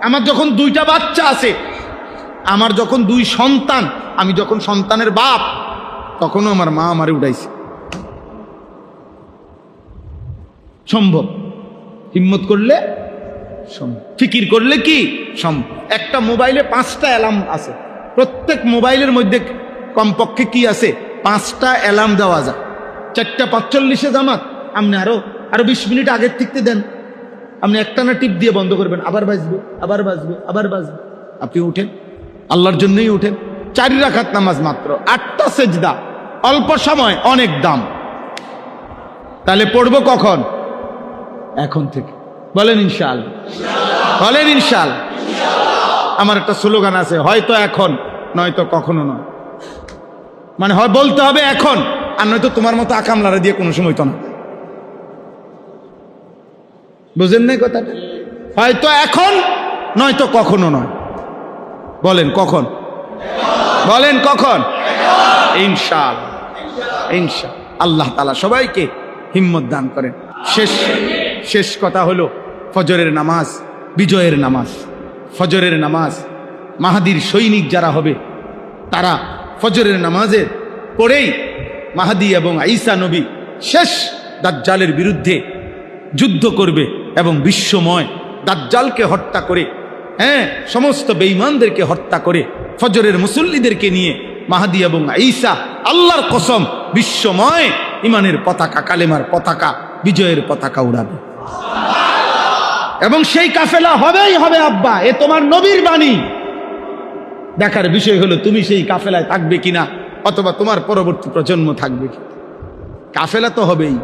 আমার যখন 2টা বাচ্চা আছে, আমার যখন 2 সন্তান, আমি যখন সন্তানের বাপ, তখনও আমার মা আমারে উঠাইছে। সম্ভব, হিম্মত করলে সম্ভব, ফিকির করলে কি সম্ভব। একটা মোবাইলে 5টা অ্যালার্ম আছে, প্রত্যেক মোবাইলের মধ্যে কমপক্ষে কি আছে? 5টা অ্যালার্ম দেওয়া যায়। 4টা 45-এ জামাত, আপনি আরো 20 মিনিট আগের থেকে দেন, আপনি একটানা টিপ দিয়ে বন্ধ করবেন, আবার বাজবে, আবার বাজবে, আবার বাজবে। আপনি উঠেন, আল্লাহর জন্যই উঠেন। 4 রাকাত নামাজ মাত্র, 8টা সেজদা, অল্প সময়, অনেক দাম। তাহলে পড়বো কখন? এখন থেকে। বলেন ইনশাআল্লাহ, বলেন ইনশাআল্লাহ। আমার একটা স্লোগান আছে, হয়তো এখন, নয়তো কখনো নয়। মানে হয় বলতে হবে এখন, আর নয়তো তোমার মতো আকামলারা দিয়ে কোনো সময় তো না। বুঝেন নাই কথাটা? হয়তো এখন, নয়তো কখনো নয়। বলেন কখন? বলেন কখন? ইনশাআল্লাহ, ইনশাআল্লাহ। আল্লাহ তাআলা সবাইকে হিম্মত দান করেন। শেষ কথা হলো ফজরের নামাজ, বিজয়ের নামাজ। ফজরের নামাজ, মাহাদির সৈনিক যারা হবে তারা ফজরের নামাজের পরেই মাহাদি এবং ঈসা নবী শেষ দাজ্জালের বিরুদ্ধে যুদ্ধ করবে এবং বিশ্বময় দাজ্জালকে হত্যা করে, সমস্ত বেঈমানদেরকে হত্যা করে ফজরের মুসল্লিদেরকে নিয়ে মাহাদি এবং ঈসা, আল্লাহর কসম, বিশ্বময় ইমানের পতাকা, কালেমার পতাকা, বিজয়ের পতাকা উড়াবে। এবং সেই কাফেলা হবেই হবে আব্বা, এ তোমার নবীর বাণী। দেখার বিষয় হলো তুমি সেই কাফেলায় থাকবে কিনা, অথবা তোমার পরবর্তী প্রজন্ম থাকবে কি। কাফেলা তো হবেই,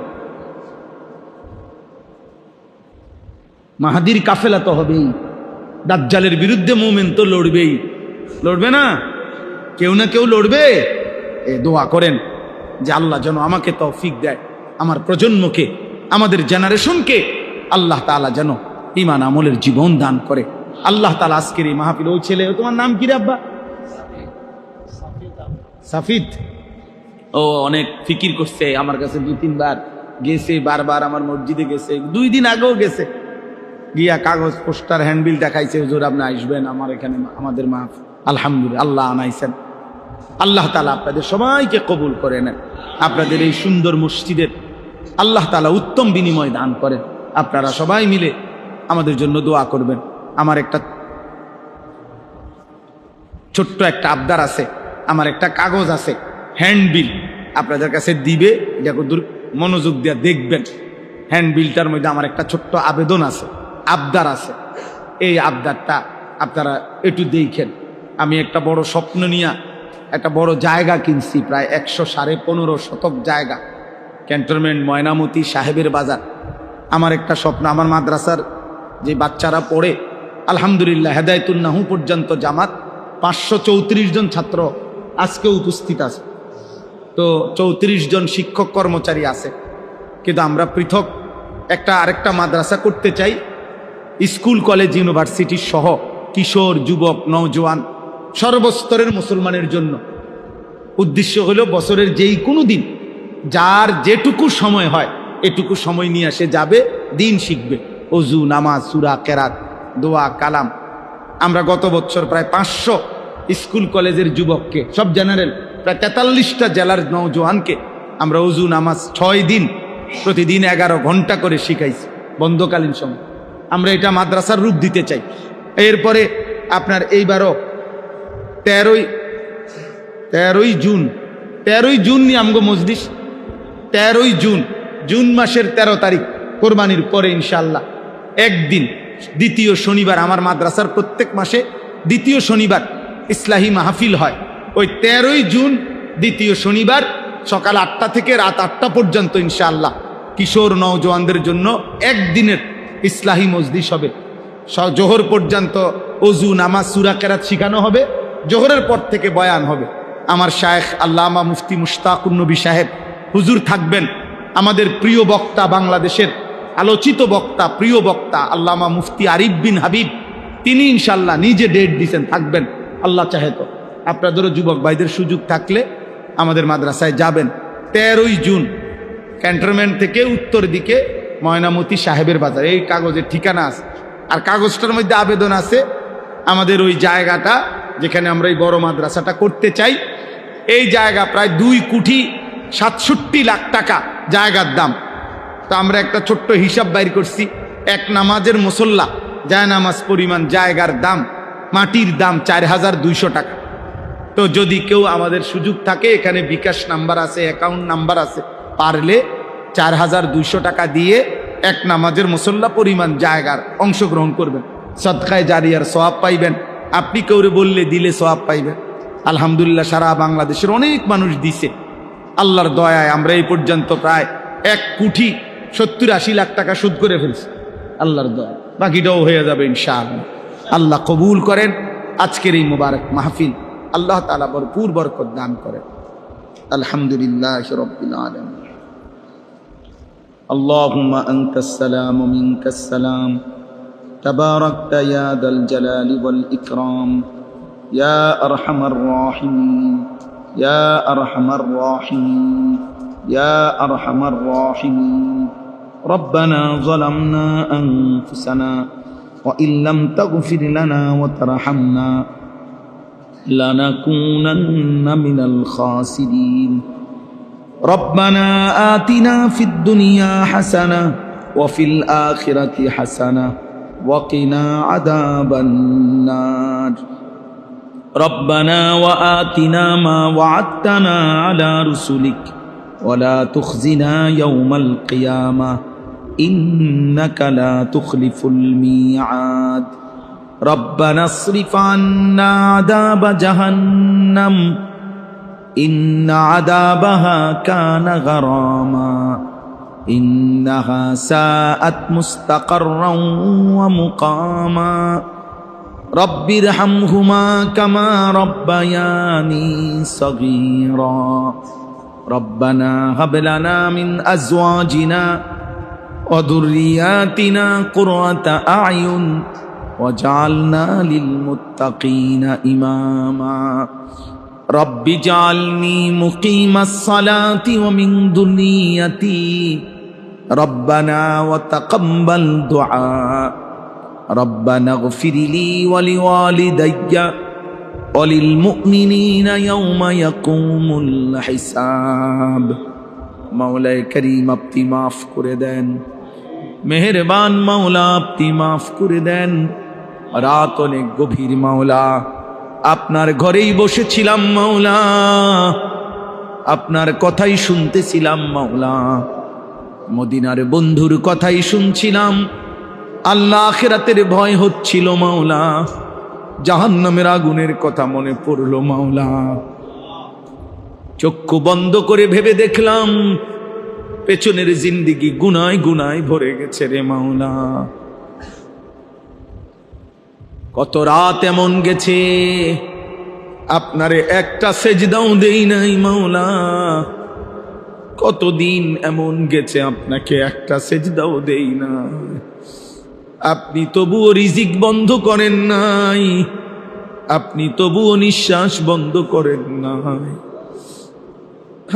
মাহাদির কাফেলা তো হবেই। দাজ্জালের বিরুদ্ধে মুমিন তো লড়বেই, লড়বে না? কেউ না কেউ লড়বে। দোয়া করেন যে আল্লাহ যেন আমাকে তৌফিক দেয়, আমার প্রজন্মকে, আমাদের জেনারেশনকে আল্লাহ তাআলা যেন ঈমান আমলের জীবন দান করে। আল্লাহ তাআলা আজকের এই মাহফিল, ওই ছেলে, তোমার নাম কি রে আব্বা? সাফিদ। ও অনেক ফিকির করছে, আমার কাছে 2-3 বার গেছে, বারবার আমার মসজিদে গেছে, 2 দিন আগেও গেছে, গিয়া কাগজ, পোস্টার, হ্যান্ডবিল দেখাইছে, হুজুর আপনি আসবেন আমার এখানে, আমাদের মাহফিল। আলহামদুলিল্লাহ, আল্লাহ আনাইছেন। আল্লাহ তাআলা আপনাদের সবাইকে কবুল করে নেন। আপনাদের এই সুন্দর মসজিদের আল্লাহ তাআলা উত্তম বিনিময় দান করেন। আপনারা সবাই মিলে আমাদের জন্য দোয়া করবেন। আমার একটা ছোট্ট একটা আবদার আছে, আমার একটা কাগজ আছে, হ্যান্ডবিল আপনাদের কাছে দিবে, এটা দূর মনোযোগ দিয়ে দেখবেন। হ্যান্ডবিলটার মধ্যে আমার একটা ছোট্ট আবেদন আছে, আবদার আছে। এই আবদারটা আপনারা একটু দেখেন। আমি একটা বড় স্বপ্ন নিয়ে একটা বড় জায়গা কিনছি, প্রায় 115 শতক জায়গা, ক্যান্টনমেন্ট, ময়নামতি, সাহেবের বাজার। আমার একটা স্বপ্ন, আমার মাদ্রাসার যে বাচ্চারা পড়ে, আলহামদুলিল্লাহ হেদায়েতুন নাহু পর্যন্ত জামাত, 534 জন ছাত্র আজকে উপস্থিত আছে। তো 34 জন শিক্ষক কর্মচারী আছে। কিন্তু আমরা পৃথক আরেকটা মাদ্রাসা করতে চাই, স্কুল, কলেজ, ইউনিভার্সিটি সহ কিশোর, যুবক, নওজোয়ান, সর্বস্তরের মুসলমানের জন্য। উদ্দেশ্য হলো বছরের যেই কোনো দিন যার যেটুকু সময় হয়, এটুকু সময় নিয়ে সে যাবে, দিন শিখবে, অজু, নামাজ, সূরা, কেরাত, দোয়া, কালাম। আমরা গত বছর প্রায় 500 স্কুল কলেজের যুবককে, সব জেনারেল, প্রায় 43টা জেলার নওজোয়ানকে আমরা অজু, নামাজ 6 দিন প্রতিদিন 11 ঘন্টা করে শিখাইছি বন্ধকালীন সময়। আমরা এটা মাদ্রাসার রূপ দিতে চাই। এরপরে আপনার এইবারও 13ই জুন নিয়ে আমগো মজলিস। 13ই জুন মাসের 13 তারিখ, কোরবানির পরে ইনশাআল্লাহ একদিন, দ্বিতীয় শনিবার, আমার মাদ্রাসার প্রত্যেক মাসে দ্বিতীয় শনিবার ইসলাহি মাহফিল হয়। ওই 13ই জুন দ্বিতীয় শনিবার সকাল 8টা থেকে রাত 8টা পর্যন্ত ইনশাআল্লাহ কিশোর নওজোয়ানদের জন্য একদিনের ইসলাহি মজলিস হবে। জোহর পর্যন্ত অজু, নামাজ, সূরা, কেরাত শিখানো হবে। জোহরের পর থেকে বয়ান হবে। আমার শায়েখ আল্লামা মুফতি মুশতাকুন নবী সাহেব হুজুর থাকবেন। আমাদের প্রিয় বক্তা, বাংলাদেশের আলোচিত বক্তা, প্রিয় বক্তা আল্লামা মুফতি আরিফ বিন হাবিব, তিনি ইনশাল্লাহ নিজে ডেট দিয়েছেন, থাকবেন আল্লাহ চাহে তো। আপনাদেরও যুবক ভাইদের সুযোগ থাকলে আমাদের মাদ্রাসায় যাবেন। 13ই জুন ক্যান্টনমেন্ট থেকে উত্তর দিকে ময়নামতি, সাহেবের বাজার, এই কাগজের ঠিকানা আছে। আর কাগজটার মধ্যে আবেদন আছে আমাদের ওই জায়গাটা যেখানে আমরা এই বড় মাদ্রাসাটা করতে চাই, এই জায়গা প্রায় 2,67,00,000 টাকা জায়গার দাম। তো আমরা একটা ছোট্ট হিসাব বাইর করছি, এক নামাজের মুসল্লা, জায় নামাজ পরিমাণ জায়গার দাম, মাটির দাম 4,200 টাকা। তো যদি কেউ আমাদের সুযোগ থাকে, এখানে বিকাশ নাম্বার আছে, অ্যাকাউন্ট নাম্বার আছে, পারলে 4,200 টাকা দিয়ে এক নামাজের মুসল্লা পরিমাণ জায়গার অংশগ্রহণ করবেন, সদকায়ে জারিয়ার সওয়াব পাইবেন। আপনি কাউরে বললে দিলে সওয়াব পাইবেন। আলহামদুলিল্লাহ সারা বাংলাদেশের অনেক মানুষ দিছে। আল্লাহর দয়ায় আমরা এই পর্যন্ত প্রায় 1,70,80 লাখ টাকা সুদ করে ফেলছি আল্লাহর দয়া। বাকিটাও হয়ে যাবে ইনশাআল্লাহ। আল্লাহ কবুল করেন আজকের এই মুবারক মাহফিল। আল্লাহ তাআলা ভরপুর বরকত দান করেন। আলহামদুলিল্লাহি রাব্বিল আলামিন। আল্লাহুম্মা আনতাস সালাম ওয়া মিনকাস সালাম তাবারাকতা ইয়া দাল জালালি ওয়াল ইকরাম ইয়া আরহামার রাহিমিন ইয়া আরহামার রাহিমিন ইয়া আরহামার রাহিমিন। ربنا ظلمنا أنفسنا وإن لم تغفر لنا وترحمنا لنكونن من الخاسرين. ربنا آتنا في الدنيا حسنة وفي الآخرة حسنة وقنا عذاب النار. ربنا وآتنا ما وعدتنا على رسلك ولا تخزنا يوم القيامة إنك لا تخلف الميعاد. ربنا اصرف عنا عذاب جهنم إن عذابها كان غراما إنها ساءت مستقرا ومقاما. رب ارحمهما كما ربياني صغيرا. ربنا هب لنا من أزواجنا وذرياتنا قرة أعين وجعلنا للمتقين إماما. رب اجعلني مقيم الصلاة ومن ذريتي ربنا وتقبل دعاء. ربنا اغفر لي ولوالدي وللمؤمنين يوم يقوم الحساب. مولا كريم আপনি মাফ করে দেন, মেহেরবান মাওলা আপনি মাফ করে দেন। রাত অনেক গভীর মাওলা, আপনার ঘরেই বসেছিলাম মাওলা, আপনার কথাই শুনতেছিলাম মাওলা, মদিনার বন্ধুর কথাই শুনছিলাম। আল্লাহ আখিরাতের ভয় হচ্ছিল মাওলা, জাহান্নামের আগুনের কথা মনে পড়লো মাওলা। চক্ষু বন্ধ করে ভেবে দেখলাম পেছনের জিন্দেগি গুনায় গুনায় ভরে গেছে রে মাওলা। কত রাত এমন গেছে আপনারে একটা সেজদাও দেই নাই মাওলা। কতদিন এমন গেছে আপনাকে একটা সেজদাও দেই না। আপনি তবুও রিজিক বন্ধ করেন নাই, আপনি তবুও নিঃশ্বাস বন্ধ করেন নাই,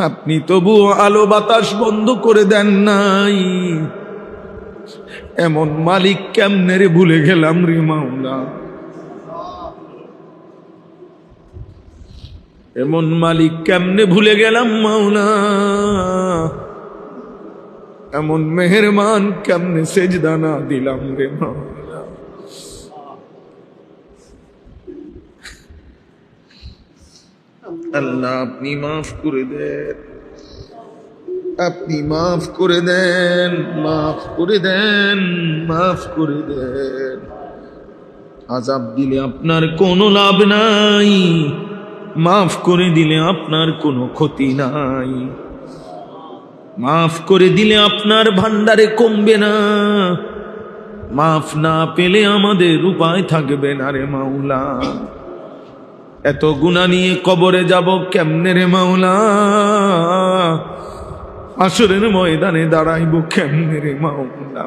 আপনি তবুও আলো বাতাস বন্ধ করে দেন নাই। এমন মালিক কেমনে রে ভুলে গেলাম রে মাওলা। এমন মালিক কেমনে ভুলে গেলাম মাওলা। এমন মেহেরবান কেমনে সেজদা না দিলাম রে মাওলা। আল্লাহ আপনি মাফ করে দেন, আপনি মাফ করে দেন, মাফ করে দেন, মাফ করে দেন। আযাব দিলে আপনার কোনো লাভ নাই, মাফ করে দিলে আপনার কোনো ক্ষতি নাই। মাফ করে দিলে আপনার ভান্ডারে কমবে না, মাফ না পেলে আমাদের উপায় থাকবে না রে মাওলা। এত গুনাহ নিয়ে কবরে যাব কেমনে রে মাওলা। হাসরের ময়দানে দাঁড়াইব কেমনে রে মাওলা।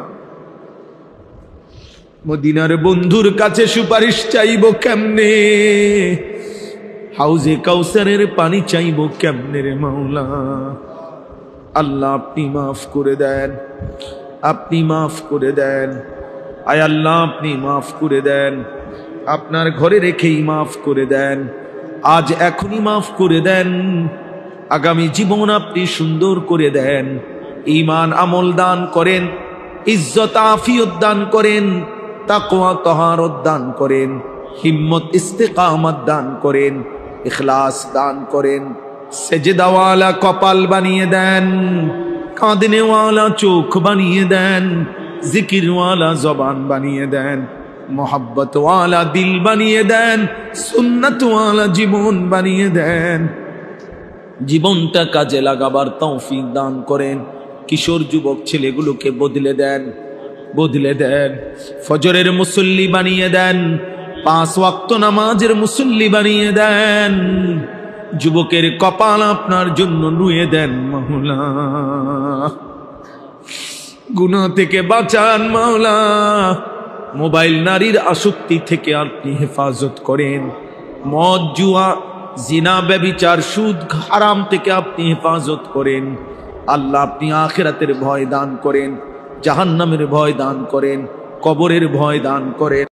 মদিনার বন্ধুর কাছে সুপারিশ চাইব কেমনে, হাউজে কাউসারের পানি চাইব কেমনে রে মাওলা। আল্লাহ আপনি মাফ করে দেন, আপনি মাফ করে দেন। আয় আল্লাহ আপনি মাফ করে দেন, আপনার ঘরে রেখেই মাফ করে দেন। আজ এখনই মাফ করে দেন, আগামী জীবন আপনি সুন্দর করে দেন। ঈমান আমল দান করেন, ইজ্জত আফিয়ত দান করেন, তাকওয়া তাহারত দান করেন, হিম্মত ইস্তেকামত দান করেন, ইখলাস দান করেন। সেজদাওয়ালা কপাল বানিয়ে দেন, কাঁদনেওয়ালা চোখ বানিয়ে দেন, জিকিরওয়ালা জবান বানিয়ে দেন, মোহাব্বতওয়ালা দিল বানিয়ে দেন, সুন্নাতওয়ালা জীবন বানিয়ে দেন। জীবনটা কাজে লাগাবার তৌফিক দান করেন। কিশোর যুবক ছেলেগুলোকে বদলে দেন, বদলে দেন। ফজরের মুসল্লি বানিয়ে দেন, 5 ওয়াক্ত নামাজের মুসল্লি বানিয়ে দেন। যুবকের কপাল আপনার জন্য নুয়ে দেন মাওলা। গুনাহ থেকে বাঁচান মাওলা। মোবাইল নারীর আসক্তি থেকে আপনি হেফাজত করেন। মদ জুয়া জিনা ব্যভিচার সুদ হারাম থেকে আপনি হেফাজত করেন। আল্লাহ আপনি আখিরাতের ভয় দান করেন, জাহান্নামের ভয় দান করেন, কবরের ভয় দান করেন।